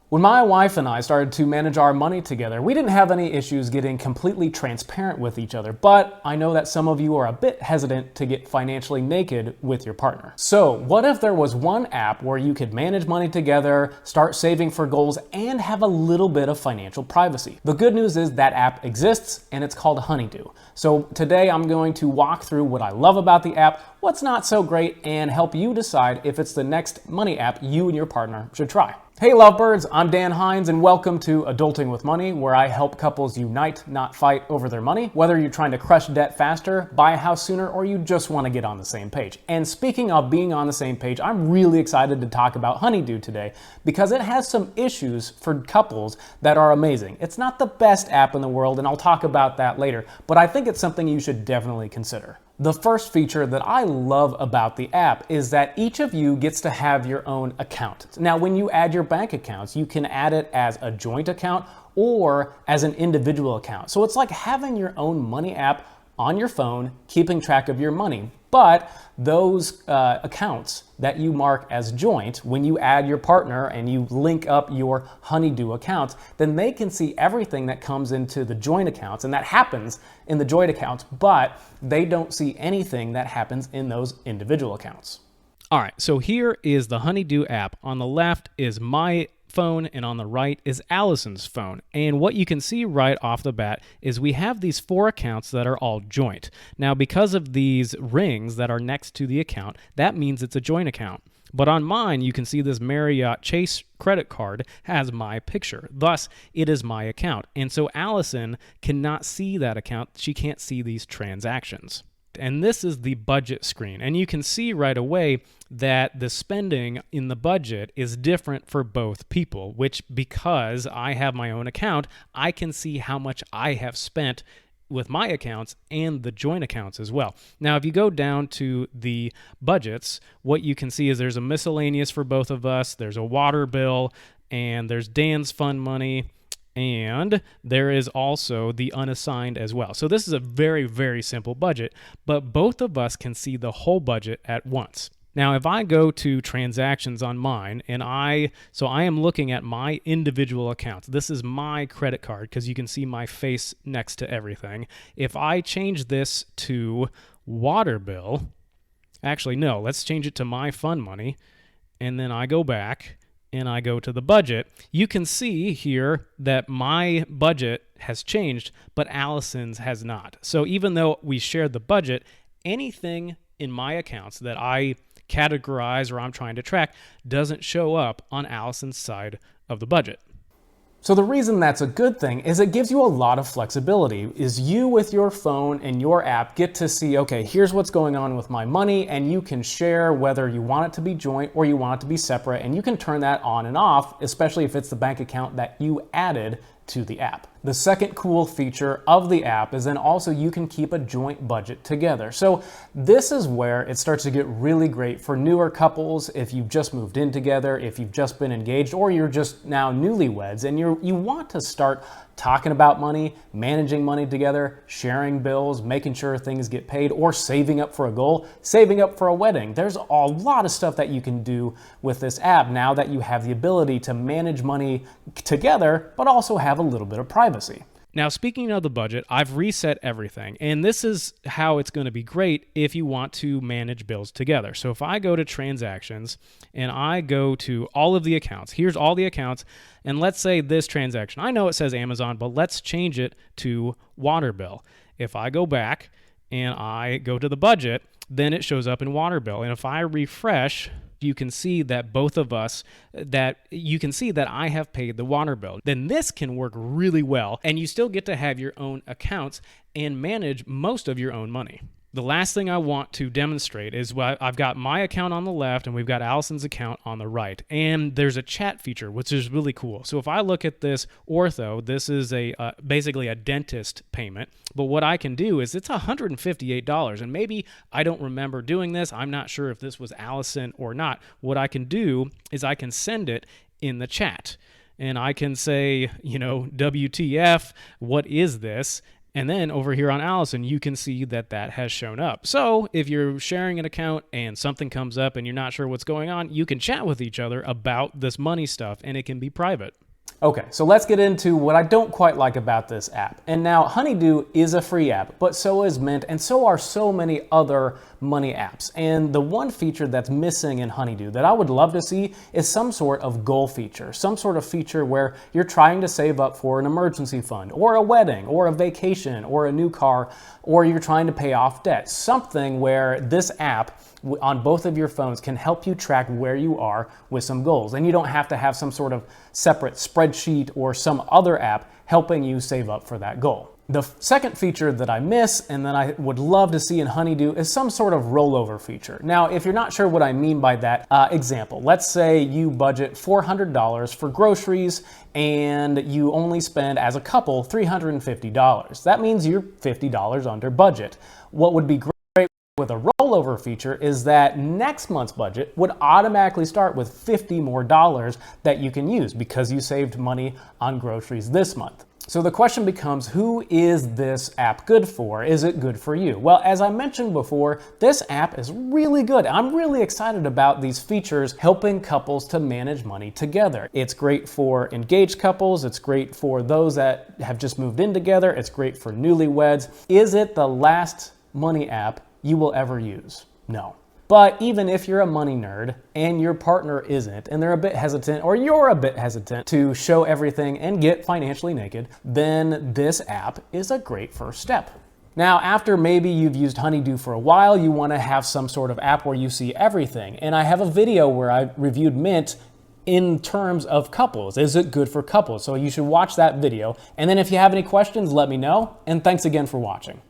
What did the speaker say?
When my wife and I started to manage our money together, we didn't have any issues getting completely transparent with each other, but I know that some of you are a bit hesitant to get financially naked with your partner. So what if there was one app where you could manage money together, start saving for goals, and have a little bit of financial privacy? The good news is that app exists, and it's called Honeydue. So today I'm going to walk through what I love about the app, what's not so great, and help you decide if it's the next money app you and your partner should try. Hey lovebirds, I'm Dan Hinz and welcome to Adulting with Money, where I help couples unite, not fight over their money. Whether you're trying to crush debt faster, buy a house sooner, or you just want to get on the same page. And speaking of being on the same page, I'm really excited to talk about Honeydue today because it has some issues for couples that are amazing. It's not the best app in the world, and I'll talk about that later, but I think it's something you should definitely consider. The first feature that I love about the app is that each of you gets to have your own account. Now, when you add your bank accounts, you can add it as a joint account or as an individual account. So it's like having your own money app on your phone, keeping track of your money. But those accounts that you mark as joint, when you add your partner and you link up your Honeydue accounts, then they can see everything that comes into the joint accounts, and that happens in the joint accounts, but they don't see anything that happens in those individual accounts. All right, so here is the Honeydue app. On the left is my phone, and on the right is Allison's phone. And what you can see right off the bat is we have these 4 accounts that are all joint. Now, because of these rings that are next to the account, that means it's a joint account. But on mine, you can see this Marriott Chase credit card has my picture. Thus, it is my account. And so Allison cannot see that account. She can't see these transactions. And this is the budget screen. And you can see right away that the spending in the budget is different for both people, which because I have my own account, I can see how much I have spent with my accounts and the joint accounts as well. Now, if you go down to the budgets, what you can see is there's a miscellaneous for both of us, there's a water bill, and there's Dan's fund money, and there is also the unassigned as well. So this is a very, very simple budget, but both of us can see the whole budget at once. Now, if I go to transactions on mine, and I am looking at my individual accounts. This is my credit card because you can see my face next to everything. If I change this to water bill, actually, no, let's change it to my fund money, and then I go back and I go to the budget, you can see here that my budget has changed, but Allison's has not. So even though we shared the budget, anything in my accounts that I categorize or I'm trying to track doesn't show up on Allison's side of the budget. So the reason that's a good thing is it gives you a lot of flexibility. Is you with your phone and your app get to see, okay, here's what's going on with my money, and you can share whether you want it to be joint or you want it to be separate, and you can turn that on and off, especially if it's the bank account that you added to the app. The second cool feature of the app is then also you can keep a joint budget together. So this is where it starts to get really great for newer couples, if you've just moved in together, if you've just been engaged, or you're just now newlyweds and you want to start talking about money, managing money together, sharing bills, making sure things get paid, or saving up for a goal, saving up for a wedding. There's a lot of stuff that you can do with this app now that you have the ability to manage money together, but also have a little bit of privacy. Now, speaking of the budget, I've reset everything, and this is how it's going to be great if you want to manage bills together. So if I go to transactions and I go to all of the accounts, here's all the accounts, and let's say this transaction, I know it says Amazon, but let's change it to water bill. If I go back and I go to the budget, then it shows up in water bill. And if I refresh, you can see that both of us, that you can see that I have paid the water bill. Then this can work really well, and you still get to have your own accounts and manage most of your own money. The last thing I want to demonstrate is I've got my account on the left and we've got Allison's account on the right. And there's a chat feature, which is really cool. So if I look at this ortho, this is basically a dentist payment. But what I can do is it's $158. And maybe I don't remember doing this. I'm not sure if this was Allison or not. What I can do is I can send it in the chat. And I can say, WTF, what is this? And then over here on Allison, you can see that that has shown up. So if you're sharing an account and something comes up and you're not sure what's going on, you can chat with each other about this money stuff, and it can be private. Okay, so let's get into what I don't quite like about this app. And now Honeydue is a free app, but so is Mint, and so are so many other money apps. And the one feature that's missing in Honeydue that I would love to see is some sort of goal feature, some sort of feature where you're trying to save up for an emergency fund, or a wedding, or a vacation, or a new car, or you're trying to pay off debt. Something where this app on both of your phones can help you track where you are with some goals. And you don't have to have some sort of separate spreadsheet or some other app helping you save up for that goal. The second feature that I miss and that I would love to see in Honeydue is some sort of rollover feature. Now, if you're not sure what I mean by that, example, let's say you budget $400 for groceries and you only spend, as a couple, $350. That means you're $50 under budget. What would be great with a rollover feature is that next month's budget would automatically start with $50 more that you can use because you saved money on groceries this month. So the question becomes, who is this app good for? Is it good for you? Well, as I mentioned before, this app is really good. I'm really excited about these features helping couples to manage money together. It's great for engaged couples. It's great for those that have just moved in together. It's great for newlyweds. Is it the last money app you will ever use? No. But even if you're a money nerd and your partner isn't, and they're a bit hesitant, or you're a bit hesitant to show everything and get financially naked, then this app is a great first step. Now, after maybe you've used Honeydue for a while, you want to have some sort of app where you see everything. And I have a video where I reviewed Mint in terms of couples. Is it good for couples? So you should watch that video. And then if you have any questions, let me know. And thanks again for watching.